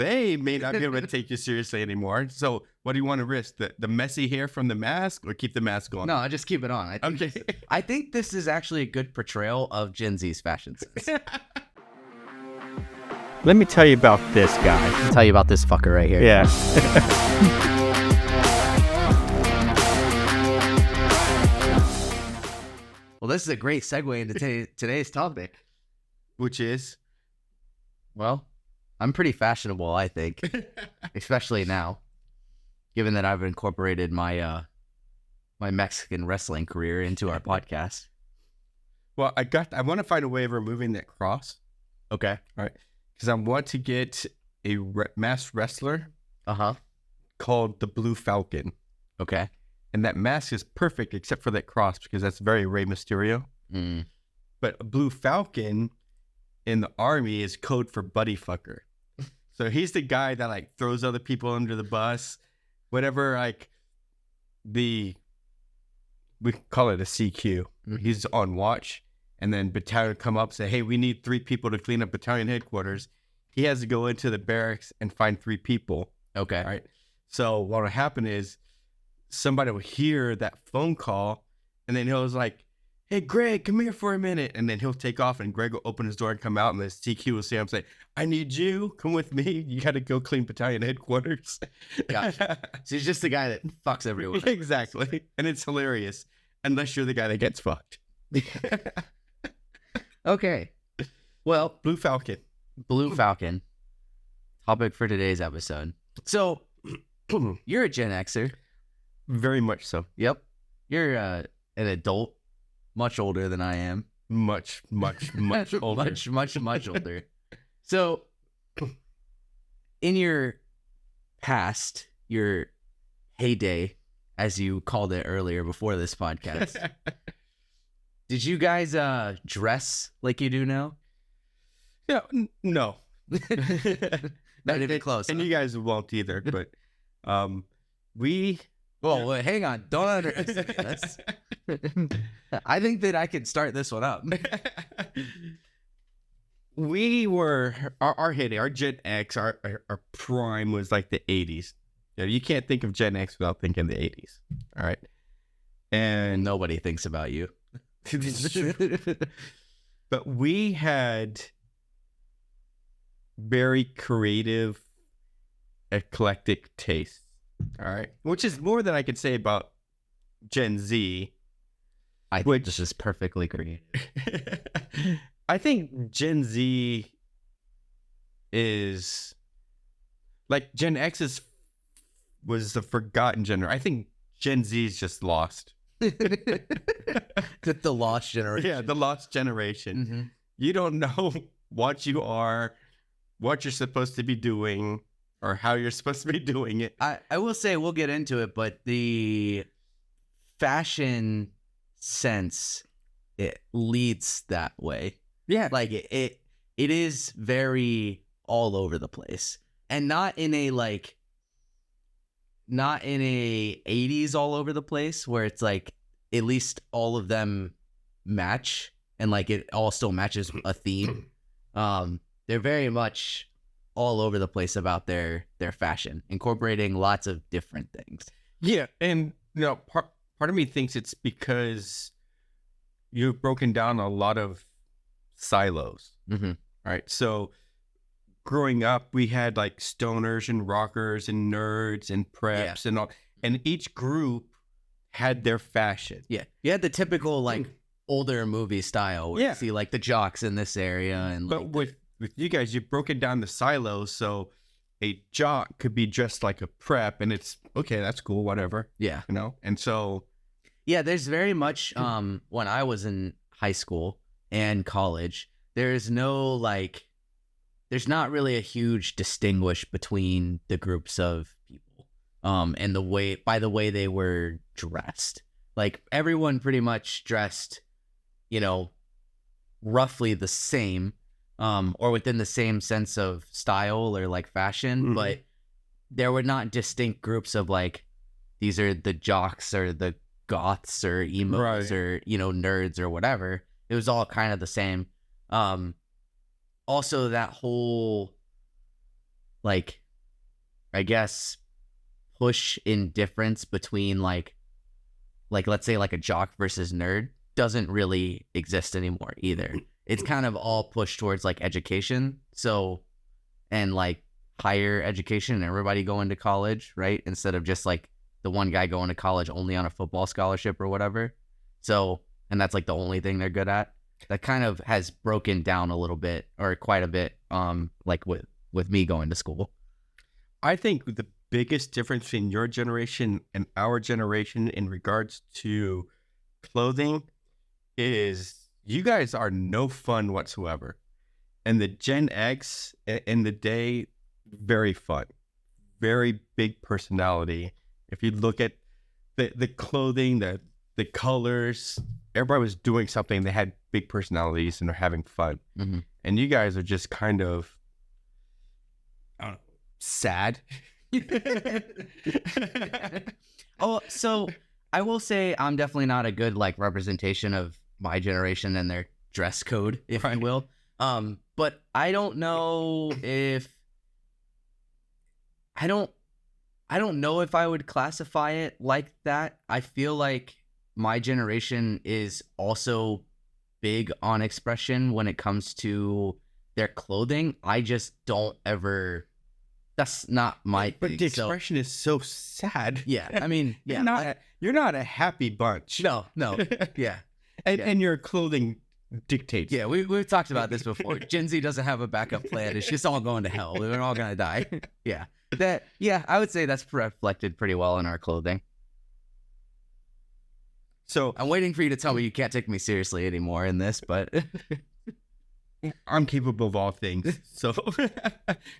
they may not be able to take you seriously anymore. So what do you want to risk? The messy hair from the mask or keep the mask on? No, I just keep it on. I think this is actually a good portrayal of Gen Z's fashion sense. Let me tell you about this guy. I'll tell you about this fucker right here. Yeah. Well, this is a great segue into today's topic. Which is? Well, I'm pretty fashionable, I think. Especially now. Given that I've incorporated my my Mexican wrestling career into our podcast. Well, I want to find a way of removing that cross. Okay. All right. Because I want to get a masked wrestler called the Blue Falcon. Okay. And that mask is perfect except for that cross because that's very Rey Mysterio. Mm. But a Blue Falcon in the army is code for buddy fucker. So he's the guy that like throws other people under the bus. Whatever, like we call it a CQ. Mm-hmm. He's on watch. And then battalion come up and say, hey, we need 3 people to clean up battalion headquarters. He has to go into the barracks and find 3 people. Okay. All right. So what will happen is somebody will hear that phone call and then he'll like, hey, Greg, come here for a minute. And then he'll take off and Greg will open his door and come out and the CQ will see him say, I need you. Come with me. You got to go clean battalion headquarters. Gotcha. So he's just the guy that fucks everyone. Exactly. And it's hilarious unless you're the guy that gets fucked. Okay. Well, Blue Falcon. Blue Falcon. Topic for today's episode. So, you're a Gen Xer. Very much so. Yep. You're an adult, much older than I am. Much older. much older. So, in your past, your heyday, as you called it earlier before this podcast, did you guys dress like you do now? Yeah, no. Not even close. And huh? you guys won't either, but we... Well, wait, hang on. Don't underestimate us. I think that I could start this one up. We were... Our heyday, our Gen X, our prime was like the 80s. You can't think of Gen X without thinking the 80s. All right? And Nobody thinks about you. But we had very creative, eclectic tastes. All right. Which is more than I could say about Gen Z. I think this is perfectly creative. I think Gen Z is like Gen X was the forgotten gender. I think Gen Z is just lost. The lost generation. Yeah, the lost generation. Mm-hmm. You don't know what you are, what you're supposed to be doing, or how you're supposed to be doing it. I will say we'll get into it, but the fashion sense, it leads that way. Yeah. Like it is very all over the place. And not in a 80s all over the place where it's like at least all of them match and like it all still matches a theme. They're very much all over the place about their fashion, incorporating lots of different things. Yeah, and part of me thinks it's because you've broken down a lot of silos. Mm-hmm. Right? So growing up, we had like stoners and rockers and nerds and preps and all, and each group had their fashion. Yeah, you had the typical like older movie style where you see like the jocks in this area, and but with you guys, you've broken down the silos, so a jock could be dressed like a prep, and it's okay. That's cool, whatever. Yeah, and so there's very much when I was in high school and college, there's not really a huge distinguish between the groups of people, and the way they were dressed. Like everyone pretty much dressed, roughly the same, or within the same sense of style or like fashion, Mm-hmm. but there were not distinct groups of like, these are the jocks or the goths or emos or, nerds or whatever. It was all kind of the same. Also that whole like, I guess, push in difference between like let's say like a jock versus nerd doesn't really exist anymore either. It's kind of all pushed towards like education. So, and like higher education and everybody going to college, right? Instead of just like the one guy going to college only on a football scholarship or whatever. So, and that's like the only thing they're good at. That kind of has broken down a little bit or quite a bit, like with me going to school. I think the biggest difference between your generation and our generation in regards to clothing is you guys are no fun whatsoever. And the Gen X in the day, very fun, very big personality. If you look at the clothing, the colors, everybody was doing something. They had big personalities and they're having fun. Mm-hmm. And you guys are just kind of, I don't know, sad. Oh, so I will say I'm definitely not a good like representation of my generation and their dress code, if you will. But I don't know if I don't know if I would classify it like that. I feel like my generation is also big on expression when it comes to their clothing. I just don't ever. That's not my But thing. the expression is so sad. Yeah, I mean, yeah, You're not a happy bunch. no, yeah. And your clothing dictates. Yeah, we've talked about this before. Gen Z doesn't have a backup plan. It's just all going to hell. We're all gonna die. Yeah, I would say that's reflected pretty well in our clothing. So I'm waiting for you to tell me you can't take me seriously anymore in this, but I'm capable of all things. So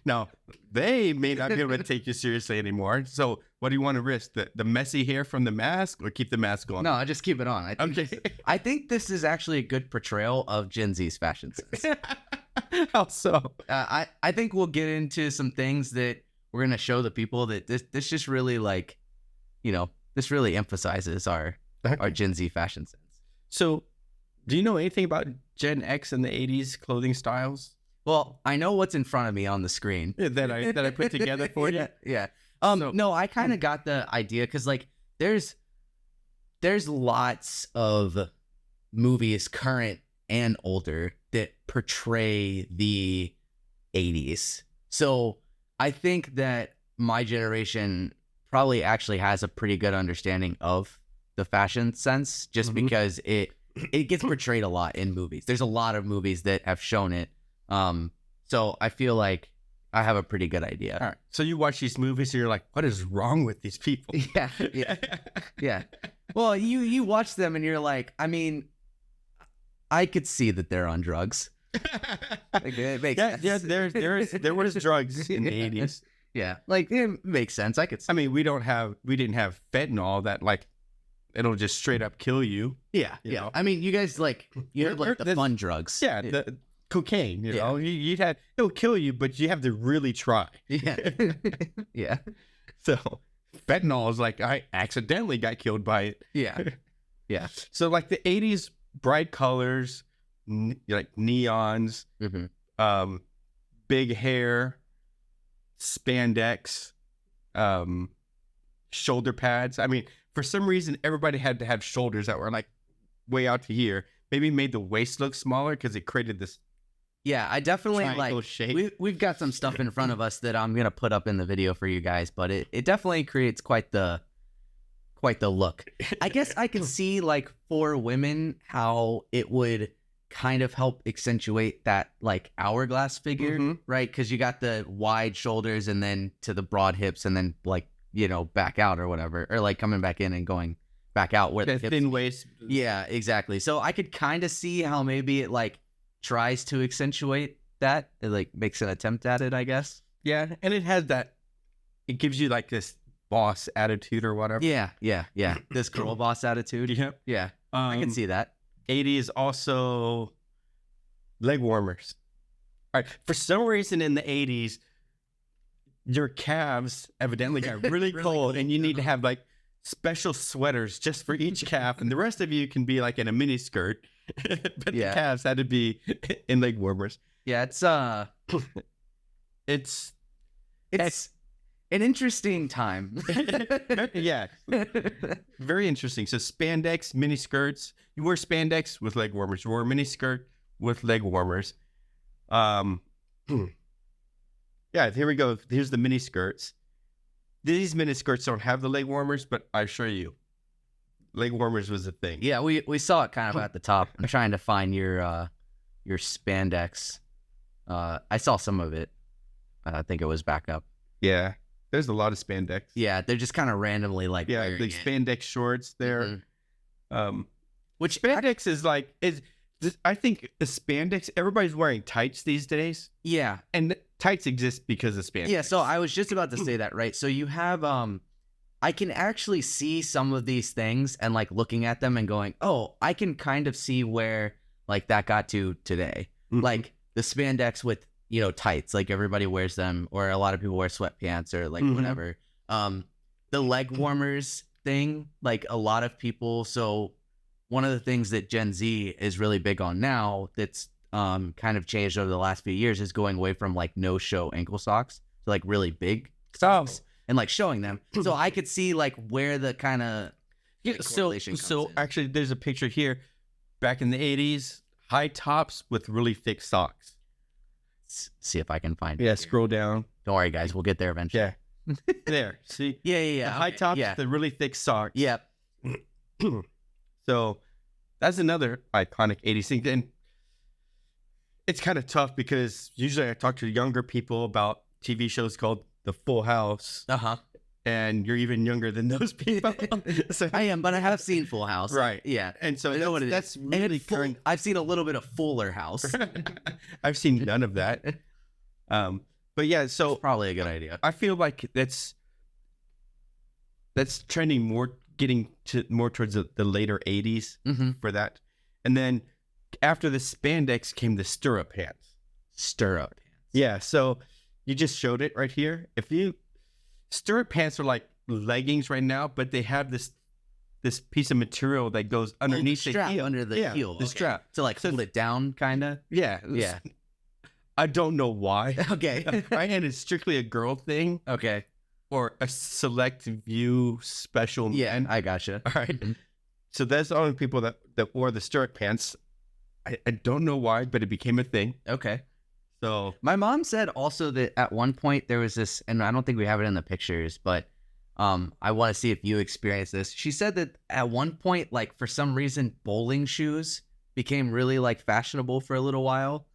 now they may not be able to take you seriously anymore. So what do you want to risk? The messy hair from the mask or keep the mask on? no, I just keep it on. I think this is actually a good portrayal of Gen Z's fashion sense. How so? I think we'll get into some things that we're gonna show the people that this just really like, this really emphasizes our Gen Z fashion sense. So, do you know anything about Gen X and the 80s clothing styles? Well, I know what's in front of me on the screen that I put together for you. Yeah. So- No, I kind of got the idea because like there's lots of movies, current and older, that portray the 80s. So I think that my generation probably actually has a pretty good understanding of the fashion sense, just because it gets portrayed a lot in movies. There's a lot of movies that have shown it. So I feel like I have a pretty good idea. All right. So you watch these movies and you're like, what is wrong with these people? Yeah. Well, you watch them and you're like, I mean, I could see that they're on drugs. Like, it makes sense. Yeah, there was drugs in the 80s. Yeah, like it makes sense. I could see. I mean, we didn't have fentanyl that like it'll just straight up kill you. Yeah. know? I mean, you guys you have like the fun drugs. Yeah, the cocaine, you know, it'll kill you, but you have to really try. Yeah. Yeah. So fentanyl is like, I accidentally got killed by it. Yeah. Yeah. So like the 80s, bright colors, like neons, big hair, spandex, shoulder pads. I mean, for some reason, everybody had to have shoulders that were like way out to here. Maybe made the waist look smaller because it created this. Yeah, I definitely triangle like shape. we've got some stuff in front of us that I'm gonna put up in the video for you guys, but it definitely creates quite the look. I guess I can see like for women how it would kind of help accentuate that like hourglass figure, right? Because you got the wide shoulders and then to the broad hips and then like, back out or whatever, or like coming back in and going back out where the hips. Thin waist. Yeah, exactly. So I could kind of see how maybe it like tries to accentuate that. It like makes an attempt at it, I guess. Yeah, and it has that. It gives you like this boss attitude or whatever. Yeah. This girl boss attitude. Yep. Yeah, I can see that. 80s also leg warmers. All right. For some reason in the 80s, your calves evidently got really cold and you need to have like special sweaters just for each calf. And the rest of you can be like in a mini skirt. But the calves had to be in leg warmers. Yeah, it's It's an interesting time. Yeah, very interesting. So spandex, mini skirts. You wear spandex with leg warmers. You wear a mini skirt with leg warmers. Yeah, here we go. Here's the mini skirts. These mini skirts don't have the leg warmers, but I assure you, leg warmers was a thing. Yeah, we saw it kind of at the top. I'm trying to find your spandex. I saw some of it. I think it was back up. Yeah, there's a lot of spandex. Yeah, they're just kind of randomly like the spandex shorts there. Mm-hmm. Which spandex I think the spandex, everybody's wearing tights these days. Yeah. And tights exist because of spandex. Yeah, so I was just about to say that, right? So you have I can actually see some of these things and like looking at them and going, "Oh, I can kind of see where like that got to today." Mm-hmm. Like the spandex with, tights, like everybody wears them, or a lot of people wear sweatpants or like whatever. The leg warmers thing, like a lot of people, so one of the things that Gen Z is really big on now that's kind of changed over the last few years is going away from like no-show ankle socks to like really big socks and like showing them. So I could see like where the kind of correlation comes in. Actually, there's a picture here. Back in the 80s, high tops with really thick socks. Let's see if I can find it. Yeah, scroll down. Don't worry, guys. We'll get there eventually. Yeah. There. See? Yeah. The high tops, the really thick socks. Yep. So that's another iconic 80s thing. And it's kind of tough because usually I talk to younger people about TV shows called The Full House. Uh-huh. And you're even younger than those people. So, I am, but I have seen Full House. Right. Yeah. And so I know what it is. That's really current. I've seen a little bit of Fuller House. I've seen none of that. But yeah, so It's probably a good idea. I feel like that's trending getting more towards the later 80s for that. And then after the spandex came the stirrup pants. Stirrup pants. Yeah, so you just showed it right here. Stirrup pants are like leggings right now, but they have this piece of material that goes underneath the heel. Under the heel. The strap. So like hold it down, kind of? Yeah. Yeah. I don't know why. Okay. Right? And it's strictly a girl thing. Okay. Or a select view special men. Yeah, I gotcha. All right. So that's the only people that wore the stirrup pants. I don't know why, but it became a thing. Okay. So my mom said also that at one point there was this, and I don't think we have it in the pictures, but I want to see if you experienced this. She said that at one point, like for some reason, bowling shoes became really like fashionable for a little while.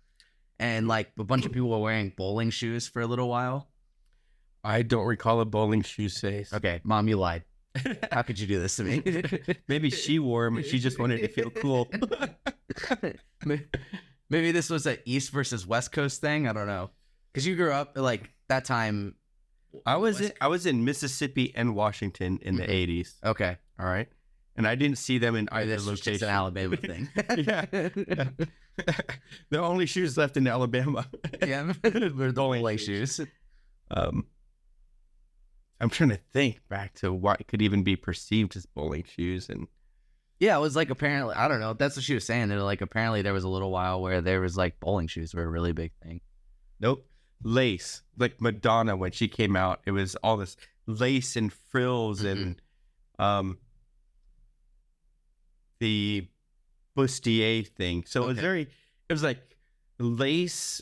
And like a bunch of people were wearing bowling shoes for a little while. I don't recall a bowling shoe phase. Okay, Mom, you lied. How could you do this to me? Maybe she wore them and she just wanted to feel cool. Maybe this was an East versus West Coast thing. I don't know. Because you grew up like that time. I was in Mississippi and Washington in the 80s. Okay. All right. And I didn't see them in either This was location. just an Alabama thing. Yeah. The only shoes left in Alabama. Yeah. Were the bowling shoes. I'm trying to think back to what could even be perceived as bowling shoes. And yeah, it was like apparently, I don't know. That's what she was saying. They're like, apparently there was a little while where there was like bowling shoes were a really big thing. Nope. Lace. Like Madonna, when she came out, it was all this lace and frills and the bustier thing. So it was like lace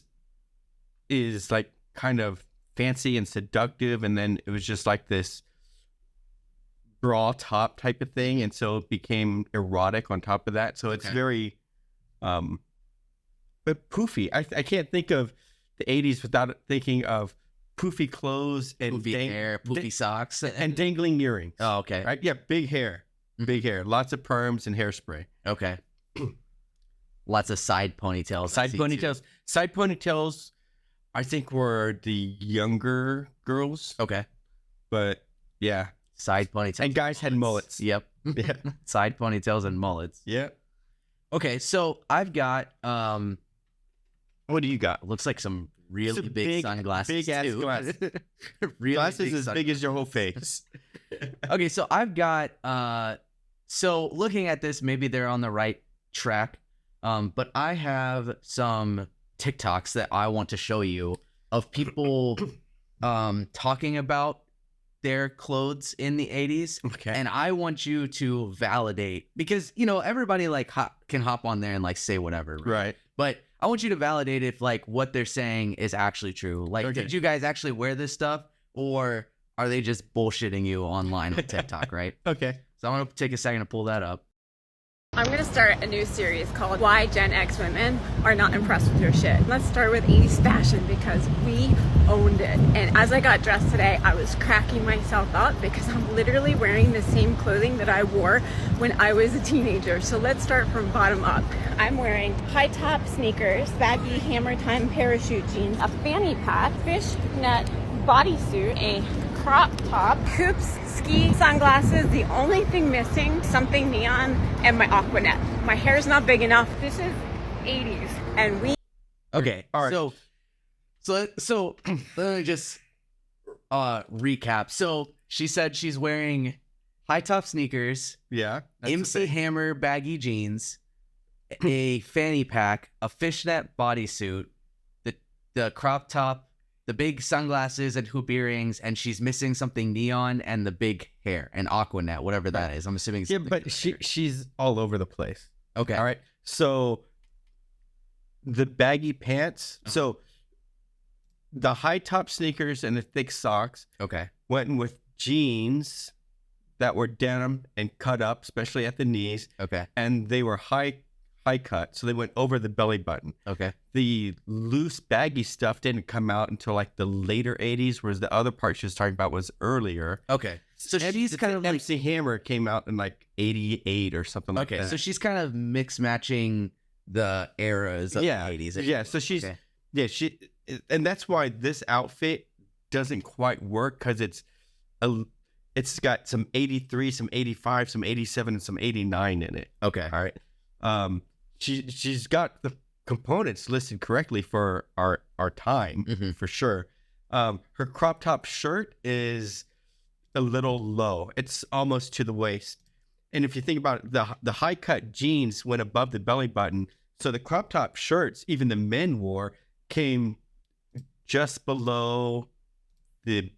is like kind of fancy and seductive, and then it was just like this bra top type of thing, and so it became erotic on top of that. So it's very but poofy. I can't think of the 80s without thinking of poofy clothes and poofy hair, poofy socks, and dangling earrings. Oh, okay. Right? Yeah, big hair. Big hair. Lots of perms and hairspray. Okay. Lots of side ponytails. Side ponytails, I think, were the younger girls. Okay. But yeah. Side ponytails. And guys had mullets. Yep. Yeah. Side ponytails and mullets. Yeah. Okay, so I've got what do you got? Looks like some really big sunglasses. Big ass too. glasses. Really glasses big as big as your whole face. Okay, so I've got so looking at this, maybe they're on the right track. But I have some TikToks that I want to show you of people talking about their clothes in the 80s. Okay. And I want you to validate, because, you know, everybody like can hop on there and like say whatever. Right. But I want you to validate if like what they're saying is actually true. Like, Okay. did you guys actually wear this stuff, or are they just bullshitting you online on TikTok, right? Okay. So I'm going to take a second to pull that up. I'm going to start a new series called Why Gen X Women Are Not Impressed With Your Shit. Let's start with 80s fashion because we owned it. And as I got dressed today, I was cracking myself up because I'm literally wearing the same clothing that I wore when I was a teenager. So let's start from bottom up. I'm wearing high top sneakers, baggy Hammer Time parachute jeans, a fanny pack, fishnet bodysuit, a crop top, hoops, ski sunglasses. The only thing missing, something neon, and my Aquanet. My hair's not big enough. This is 80s, and we. Okay. All right. So let me just recap. So she said she's wearing high top sneakers, Yeah. that's the MC thing. Hammer baggy jeans, a fanny pack, a fishnet bodysuit, the crop top, the big sunglasses and hoop earrings, and she's missing something neon and the big hair and Aquanet, whatever that is. I'm assuming. It's Yeah, the but character. she's all over the place. Okay. All right. So the baggy pants. So the high top sneakers and the thick socks Okay. went with jeans that were denim and cut up, especially at the knees, Okay. and they were high cut, so they went over the belly button. Okay. The loose baggy stuff didn't come out until like the later 80s, whereas the other part she was talking about was earlier. Okay. So she's kind of like MC Hammer came out in like 88 or something like okay. that. So she's kind of mix matching the eras of the 80s. Yeah, so she's Okay. yeah, and that's why this outfit doesn't quite work, because it's got some 83, some 85, some 87, and some 89 in it. Okay. All right. She's got the components listed correctly for our time, Mhm. for sure. Her crop top shirt is a little low. It's almost to the waist. And if you think about it, the high cut jeans went above the belly button. So the crop top shirts, even the men wore, came just below the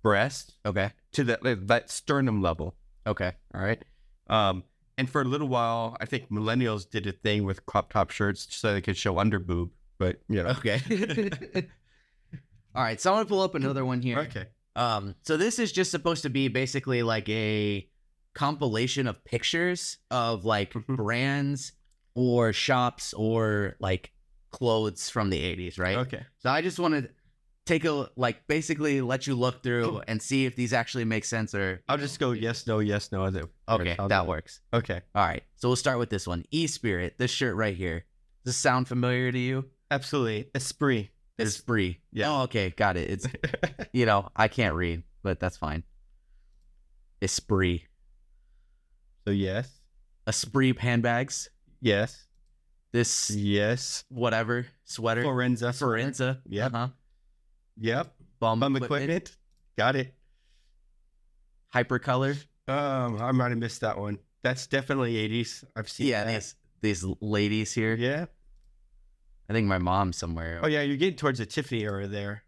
breast Okay. to that sternum level. Okay. All right. And for a little while, I think millennials did a thing with crop top shirts so they could show under boob. But you know. Okay. All right. So I'm gonna pull up another one here. Okay. So this is just supposed to be basically like a compilation of pictures of like Mhm. brands or shops or like clothes from the 80s, right? Okay. So I just want to take a like basically let you look through and see if these actually make sense or I'll just go yes, no, yes, no. okay, that works. Okay. All right. So we'll start with this one. E-Spirit, this shirt right here. Does this sound familiar to you? Absolutely. Esprit. Esprit. Yeah. Oh, okay, got it. It's you know, I can't read, but that's fine. Esprit. So yes. Esprit handbags. Yes. This Yes. whatever sweater. Forenza. Forenza. Yep. Uh-huh. Yep. Bum Bum equipment. equipment. Got it. Hypercolor. I might have missed that one. That's definitely 80s. I've seen Yeah, that. these ladies here. Yeah. I think my mom's somewhere. Oh yeah, you're getting towards the Tiffany era there.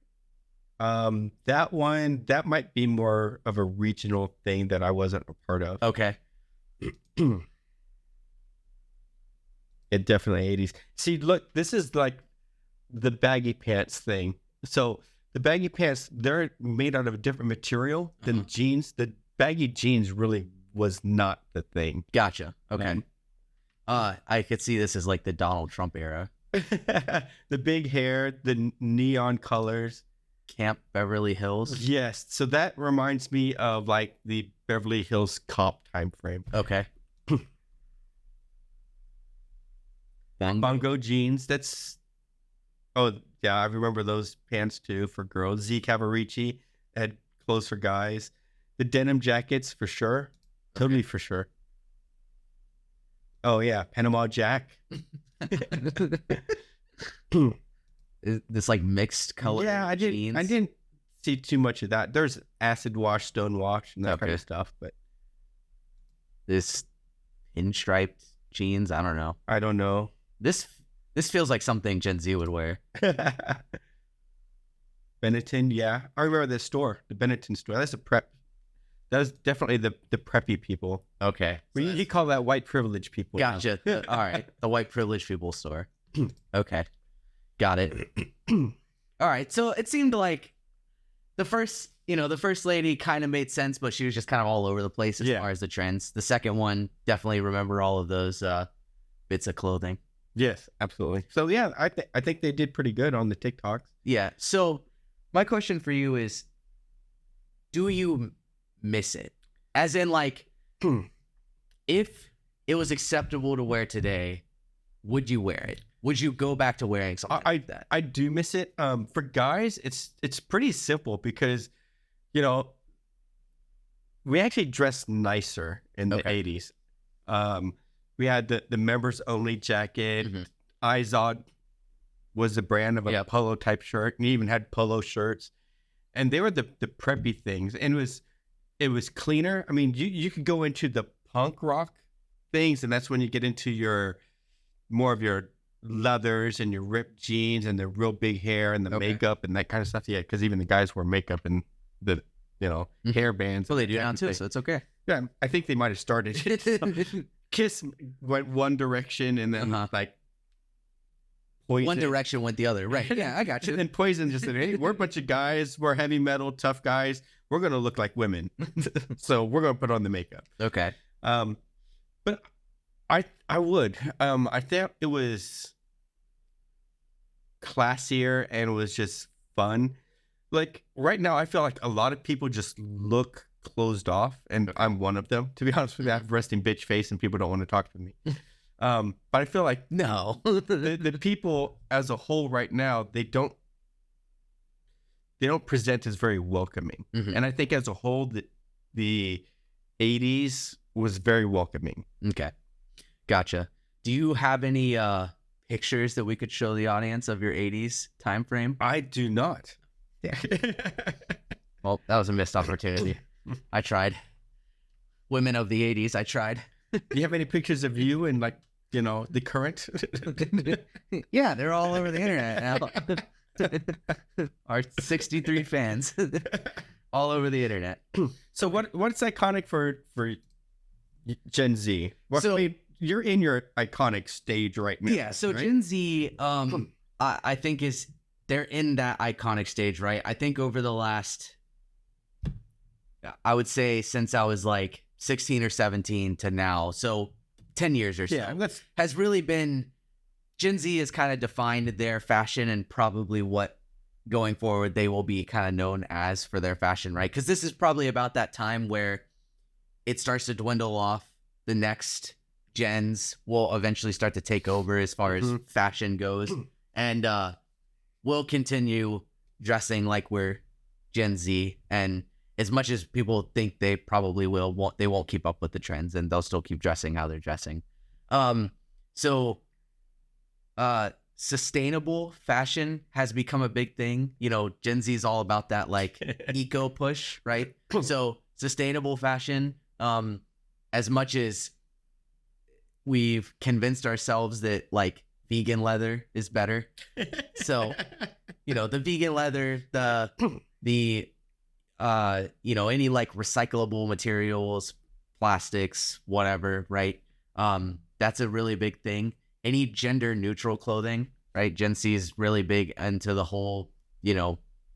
That one, that might be more of a regional thing that I wasn't a part of. Okay. It definitely 80s. See, look, this is like the baggy pants thing. So the baggy pants, they're made out of a different material than jeans. The baggy jeans really was not the thing. Gotcha. Okay. Man. I could see this as like the Donald Trump era. The big hair, the neon colors. Camp Beverly Hills. Yes. So that reminds me of like the Beverly Hills Cop time frame. Okay. Bongo jeans. Oh yeah, I remember those pants too for girls. Z Cavaricci had clothes for guys. The denim jackets for sure. Totally for sure. Oh yeah, Panama Jack. This like mixed color. Yeah, I didn't see too much of that. There's acid wash, stone wash, and that kind Okay. of stuff, but This pinstriped jeans. I don't know. I don't know. This feels like something Gen Z would wear. Benetton, yeah. I remember the store, the Benetton store. That's a prep. That was definitely the preppy people. Okay. You call that white privilege people. Gotcha. All right. The white privileged people store. Okay. Got it. All right. So it seemed like the first lady kind of made sense, but she was just kind of all over the place as far as the trends. The second one, definitely remember all of those bits of clothing. Yes, absolutely. So yeah, I think they did pretty good on the TikToks. Yeah. So my question for you is, do you miss it? As in, like, if it was acceptable to wear today, would you wear it? Would you go back to wearing something like that? I do miss it. For guys, it's pretty simple because, we actually dressed nicer in the 80s. We had the members only jacket. Izod was the brand of a polo type shirt, and even had polo shirts, and they were the preppy things, and it was cleaner. I mean, you could go into the punk rock things, and that's when you get into more of your leathers and your ripped jeans and the real big hair and the makeup and that kind of stuff. Yeah, because even the guys wear makeup and the hair bands. Well, they do now too, so it's okay. Yeah, I think they might have started. Kiss went one direction, and then like Poison. One direction went the other. Right. Yeah, I got you. And then Poison just said, "Hey, we're a bunch of guys. We're heavy metal, tough guys. We're gonna look like women, so we're gonna put on the makeup." Okay. But I would. I think it was classier and it was just fun. Like right now, I feel like a lot of people just look closed off, and I'm one of them. To be honest with you, I have resting bitch face, and people don't want to talk to me. But I feel like no, the people as a whole right now, they don't present as very welcoming. And I think as a whole, the 80s was very welcoming. Okay, gotcha. Do you have any pictures that we could show the audience of your 80s time frame? I do not. Yeah. Well, that was a missed opportunity. I tried. Women of the 80s, I tried. Do you have any pictures of you in the current? Yeah, they're all over the internet now. Our 63 fans, all over the internet. So what's iconic for Gen Z? I mean, you're in your iconic stage right now. Yeah. So right? Gen Z, I think they're in that iconic stage, right? I think over the last, I would say since I was like 16 or 17 to now, so 10 years or so, has really been, Gen Z has kind of defined their fashion and probably what going forward they will be kind of known as for their fashion, right? Because this is probably about that time where it starts to dwindle off. The next gens will eventually start to take over as far as fashion goes, and we'll continue dressing like we're Gen Z. And as much as people think they probably they won't keep up with the trends, and they'll still keep dressing how they're dressing. Sustainable fashion has become a big thing. Gen Z is all about that like eco push, right? So sustainable fashion, as much as we've convinced ourselves that like vegan leather is better. So, the vegan leather, the any like recyclable materials, plastics, whatever, right? That's a really big thing. Any gender neutral clothing, right? Gen Z is really big into the whole,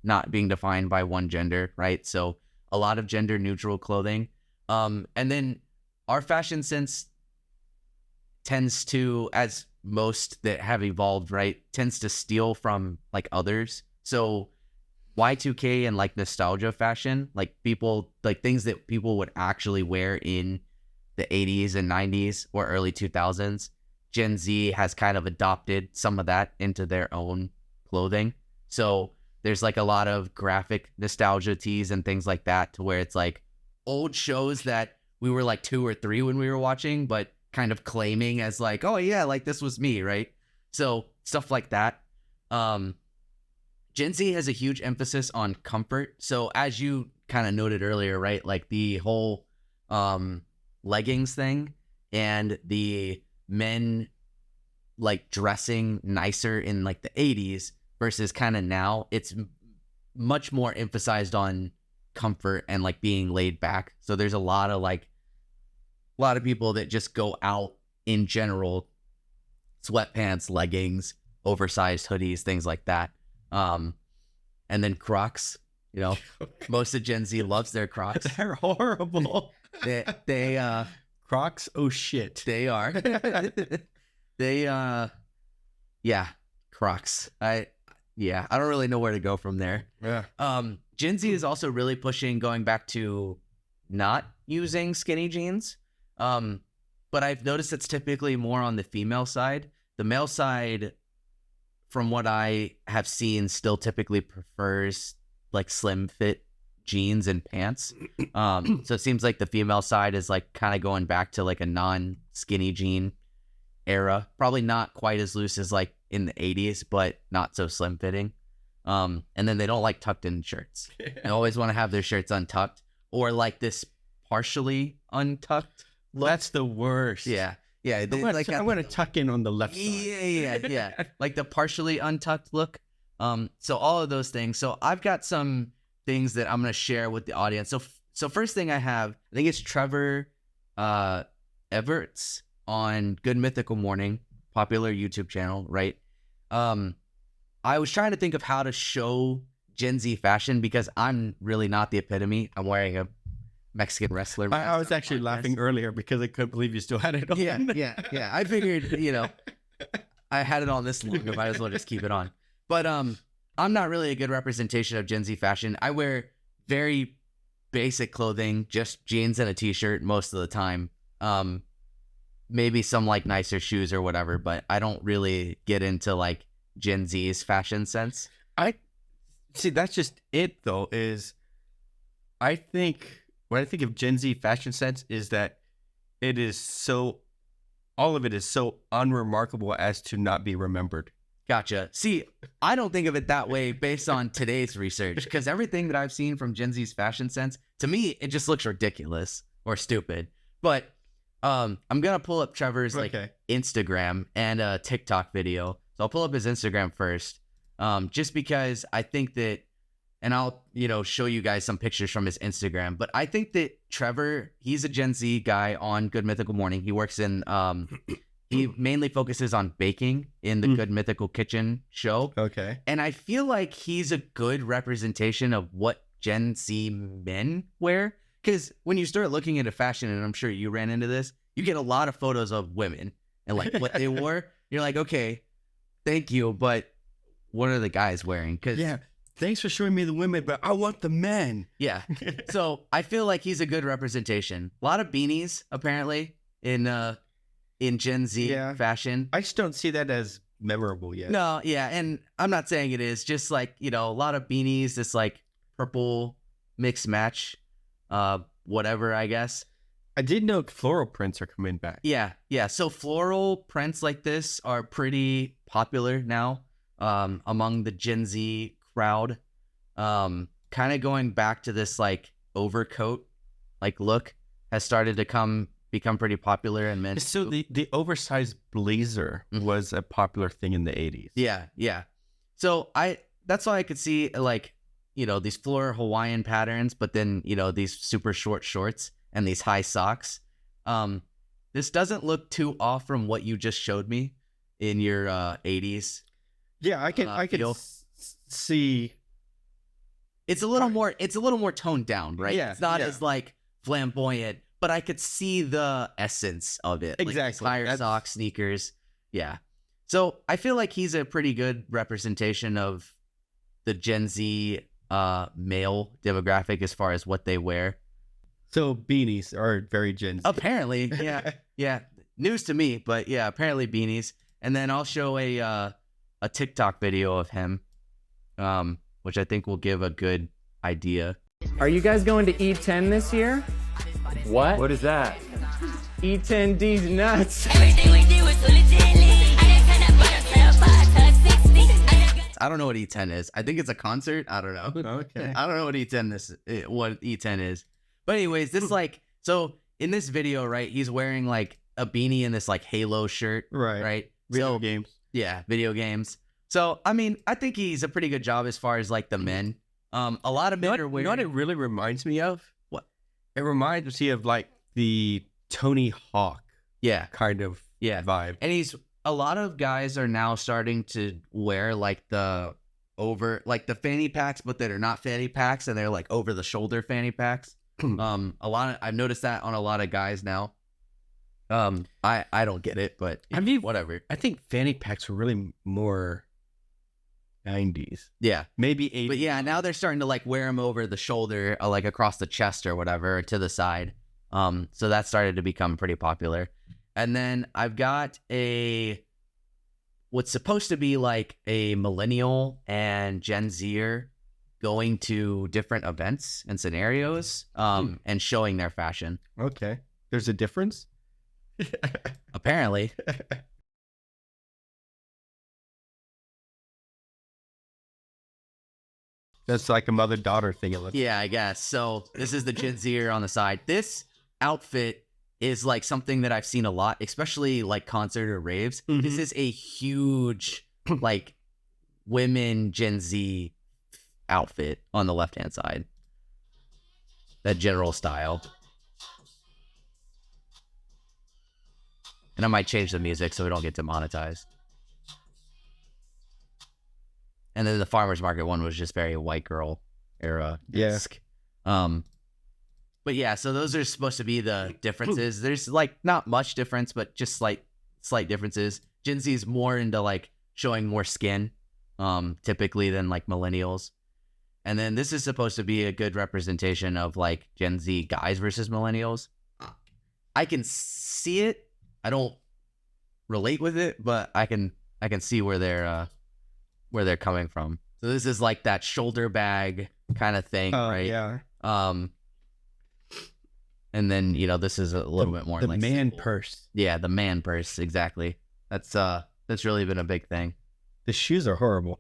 not being defined by one gender, right? So a lot of gender neutral clothing. And then our fashion sense tends to, as most that have evolved, right, tends to steal from like others. So Y2K and like nostalgia fashion, like people, like things that people would actually wear in the 80s and 90s or early 2000s. Gen Z has kind of adopted some of that into their own clothing. So there's like a lot of graphic nostalgia tees and things like that, to where it's like old shows that we were like 2 or 3 when we were watching, but kind of claiming as like, oh yeah, like this was me, right? So stuff like that. Gen Z has a huge emphasis on comfort. So as you kind of noted earlier, right, like the whole leggings thing and the men like dressing nicer in like the 80s versus kind of now, it's much more emphasized on comfort and like being laid back. So there's a lot of people that just go out in general, sweatpants, leggings, oversized hoodies, things like that. And then Crocs, you know, most of Gen Z loves their Crocs. They're horrible. They Crocs, oh shit. They are. Yeah, Crocs. I don't really know where to go from there. Yeah. Gen Z is also really pushing going back to not using skinny jeans. But I've noticed it's typically more on the female side. The male side, from what I have seen, still typically prefers like slim fit jeans and pants. So it seems like the female side is like kind of going back to like a non-skinny jean era. Probably not quite as loose as like in the 80s, but not so slim fitting. And then they don't like tucked in shirts. They always want to have their shirts untucked or like this partially untucked look. That's the worst. Yeah. I'm going to tuck in on the left side. Yeah. Like the partially untucked look. So all of those things. So I've got some things that I'm going to share with the audience. So first thing I have, I think it's Trevor Everts on Good Mythical Morning, popular YouTube channel, right? I was trying to think of how to show Gen Z fashion because I'm really not the epitome. I'm wearing a Mexican wrestler. I was actually laughing earlier because I couldn't believe you still had it on. Yeah. I figured, I had it on this long. I might as well just keep it on. But I'm not really a good representation of Gen Z fashion. I wear very basic clothing, just jeans and a t-shirt most of the time. Maybe some like nicer shoes or whatever, but I don't really get into like Gen Z's fashion sense. I see. That's just it, though. Is I think what I think of Gen Z fashion sense is that it is so, all of it is so unremarkable as to not be remembered. Gotcha. See, I don't think of it that way based on today's research because everything that I've seen from Gen Z's fashion sense, to me, it just looks ridiculous or stupid. But I'm gonna pull up Trevor's like Instagram and a TikTok video. So I'll pull up his Instagram first, just because I think that, and I'll show you guys some pictures from his Instagram. But I think that Trevor, he's a Gen Z guy on Good Mythical Morning. He works in he mainly focuses on baking in the Good Mythical Kitchen show. Okay. And I feel like he's a good representation of what Gen Z men wear. Because when you start looking into fashion, and I'm sure you ran into this, you get a lot of photos of women and like what they wore. You're like, okay, thank you, but what are the guys wearing? Yeah, thanks for showing me the women, but I want the men. Yeah. So I feel like he's a good representation. A lot of beanies, apparently, in Gen Z fashion. I just don't see that as memorable yet. No, yeah, and I'm not saying it is. Just like, a lot of beanies, this like purple mix match, whatever, I guess. I did know floral prints are coming back. Yeah. So floral prints like this are pretty popular now among the Gen Z crowd. Kind of going back to this like overcoat like look has started to become pretty popular in men. So the oversized blazer was a popular thing in the 80s. Yeah. So that's why I could see like, these floral Hawaiian patterns, but then, these super short shorts and these high socks. This doesn't look too off from what you just showed me in your 80s. Yeah, I can see. It's a little more toned down, right? Yeah, it's not as like flamboyant, but I could see the essence of it. Exactly. Like higher socks, sneakers. Yeah. So I feel like he's a pretty good representation of the Gen Z male demographic as far as what they wear. So beanies are very Gen Z. Apparently, yeah. News to me, but yeah, apparently beanies. And then I'll show a TikTok video of him, which I think will give a good idea. Are you guys going to E10 this year? What? What is that? E10D's nuts. I don't know what E10 is. I think it's a concert. I don't know. Okay. I don't know what E10 is. But anyways, this so in this video, right, he's wearing like a beanie and this like Halo shirt. Right. Video games. Yeah, video games. So, I mean, I think he's a pretty good job as far as like the men. A lot of men are You wearing. know what it really reminds me of? What? It reminds me of like the Tony Hawk Yeah, kind of yeah. vibe. And a lot of guys are now starting to wear like the fanny packs, but that are not fanny packs, and they're like over the shoulder fanny packs. I've noticed that on a lot of guys now. I don't get it, but whatever. I think fanny packs were really more 90s, Yeah, maybe 80s. but yeah, now they're starting to like wear them over the shoulder, like across the chest or whatever, or to the side. So that started to become pretty popular. And then I've got what's supposed to be like a millennial and Gen Zer going to different events and scenarios, and showing their fashion. Okay, there's a difference. Apparently. That's like a mother-daughter thing. It looks. Yeah, I guess. So this is the Gen Zer on the side. This outfit is like something that I've seen a lot, especially like concert or raves. Mhm. This is a huge like women Gen Z outfit on the left-hand side. That general style. And I might change the music so we don't get demonetized. And then the farmer's market one was just very white girl era-esque. But yeah, so those are supposed to be the differences. There's like not much difference, but just slight differences. Gen Z is more into like showing more skin, typically than like millennials. And then this is supposed to be a good representation of like Gen Z guys versus millennials. I can see it. I don't relate with it, but I can see where they're coming from. So this is like that shoulder bag kind of thing, right? Yeah. And then this is a little bit more the like man simple. purse. Yeah, the man purse, exactly. That's really been a big thing. The shoes are horrible.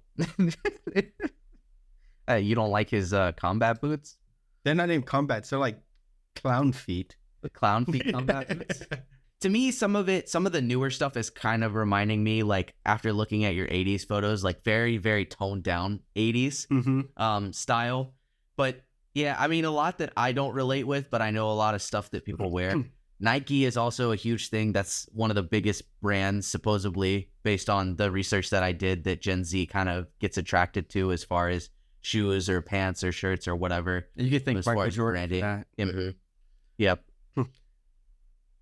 Hey, you don't like his combat boots? They're not even combats. They're like clown feet. The clown feet combat boots? To me, some of the newer stuff is kind of reminding me, like, after looking at your 80s photos, like very, very toned down 80s style. But yeah, I mean, a lot that I don't relate with, but I know a lot of stuff that people wear. Nike is also a huge thing. That's one of the biggest brands, supposedly, based on the research that I did, that Gen Z kind of gets attracted to as far as shoes or pants or shirts or whatever. You could think As far Michael as Jordan. branding. That. Mhm. Yep.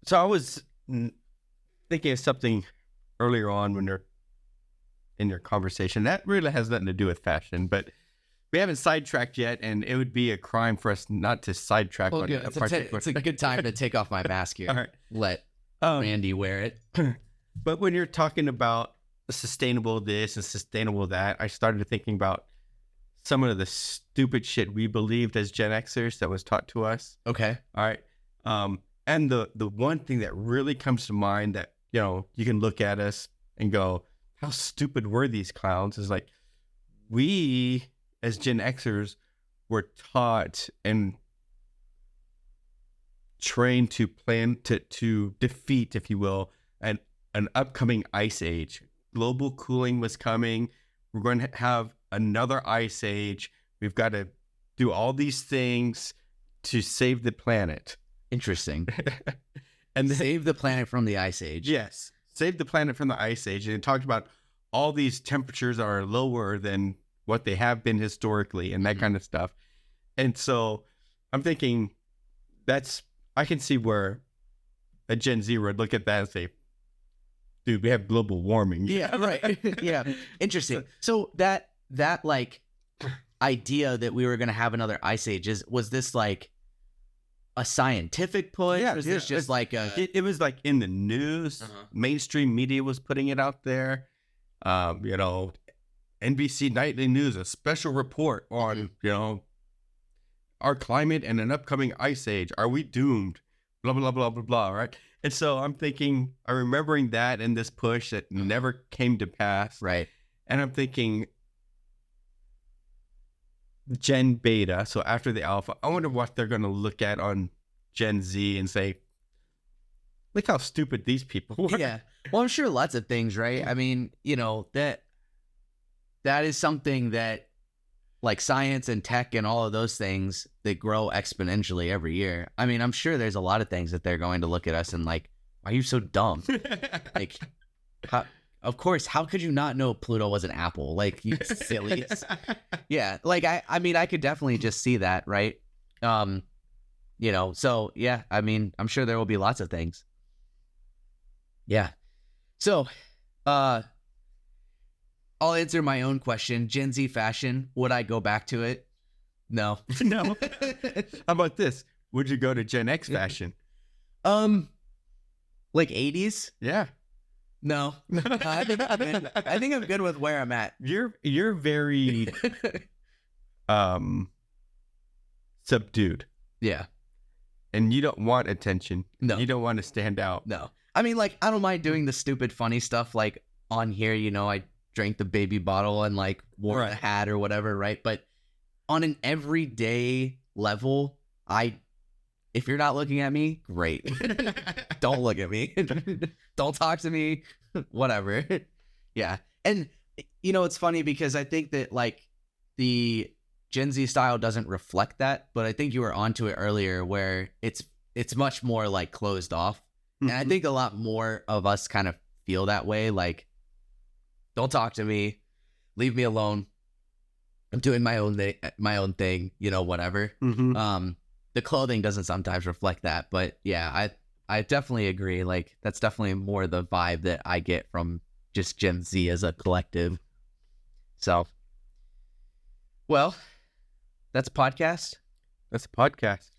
So I was thinking of something earlier on when you're in your conversation that really has nothing to do with fashion, but we haven't sidetracked yet, and it would be a crime for us not to sidetrack on a particular. It's a good time to take off my mask here. All right. Let Um, Randy wear it. But when you're talking about sustainable this and sustainable that, I started thinking about some of the stupid shit we believed as Gen Xers that was taught to us. Okay. All right. And the one thing that really comes to mind that, you can look at us and go, how stupid were these clowns? Is like, we as Gen Xers were taught and trained to plan to defeat, if you will, an upcoming ice age. Global cooling was coming. We're going to have another ice age. We've got to do all these things to save the planet. Interesting. And then, Save the planet from the ice age. yes, save the planet from the ice age. And it talked about all these temperatures are lower than what they have been historically and that kind of stuff. And so I'm thinking I can see where a Gen Z would look at that and say, dude, we have global warming. Yeah, right. Yeah. Interesting. So that like idea that we were going to have another ice age, was this like a scientific push? Yeah, Was this just like a... It was like in the news. Mainstream media was putting it out there. NBC Nightly News, a special report on, our climate and an upcoming ice age. Are we doomed? Blah, blah, blah, blah, blah, right? And so I'm remembering that and this push that never came to pass. Right. And I'm thinking, Gen Beta, so after the Alpha, I wonder what they're going to look at on Gen Z and say, look how stupid these people were. Yeah. Well, I'm sure lots of things, right? I mean, that is something that, like science and tech and all of those things that grow exponentially every year. I mean, I'm sure there's a lot of things that they're going to look at us and like, why are you so dumb? Like, of course, how could you not know Pluto was an apple? Like, you sillies. Yeah, like I mean, I could definitely just see that, right? You know, so yeah, I mean, I'm sure there will be lots of things. Yeah. So, I'll answer my own question. Gen Z fashion, would I go back to it? No. No. How about this? Would you go to Gen X fashion? Like 80s? Yeah. No. I think I'm good with where I'm at. You're very subdued. Yeah. And you don't want attention. No. You don't want to stand out. No. I mean, like, I don't mind doing the stupid funny stuff like on here, you know, I drank the baby bottle and like wore a hat or whatever, right? But on an everyday level, if you're not looking at me, great. Don't look at me. Don't talk to me. Whatever. Yeah. And you know, it's funny because I think that like the Gen Z style doesn't reflect that, but I think you were onto it earlier where it's much more like closed off. And I think a lot more of us kind of feel that way. Like, don't talk to me, leave me alone. I'm doing my own thing, you know, whatever. The clothing doesn't sometimes reflect that, but yeah, I definitely agree. Like, that's definitely more the vibe that I get from just Gen Z as a collective. So, well, that's a podcast. That's a podcast.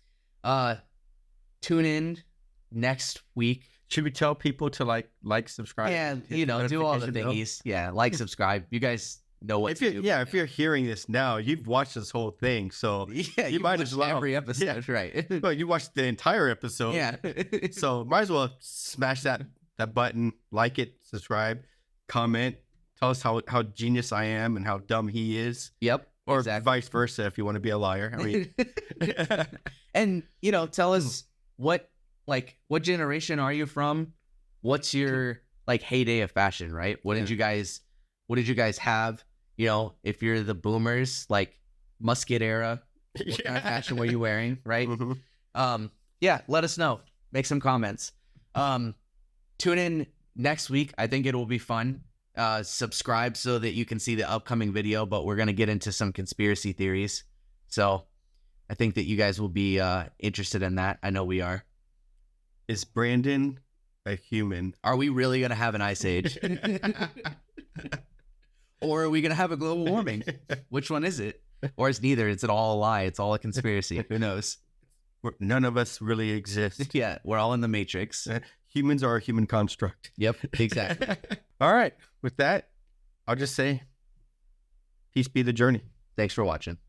Tune in next week. Should we tell people to like, subscribe? Yeah, you know, do all the thingies. Yeah, like, subscribe. You guys know what to do. Yeah, if you're hearing this now, you've watched this whole thing, so yeah, you might as well. Every episode, right? Well, you watched the entire episode. Yeah. So might as well smash that button, like it, subscribe, comment, tell us how genius I am and how dumb he is. Yep. Or exactly. vice versa if you want to be a liar. I mean, and you know, tell us what generation are you from? What's your like heyday of fashion, right? What did you guys have? You know, if you're the boomers, like Musket era, what kind of fashion were you wearing, right? Yeah, let us know. Make some comments. Tune in next week. I think it will be fun. Subscribe so that you can see the upcoming video, but we're going to get into some conspiracy theories. So I think that you guys will be interested in that. I know we are. Is Brandon a human? Are we really going to have an ice age? Or are we going to have a global warming? Which one is it? Or it's neither. It's all a lie. It's all a conspiracy. Who knows? None of us really exist. Yeah, we're all in the Matrix. Humans are a human construct. Yep, exactly. All right. With that, I'll just say, peace be the journey. Thanks for watching.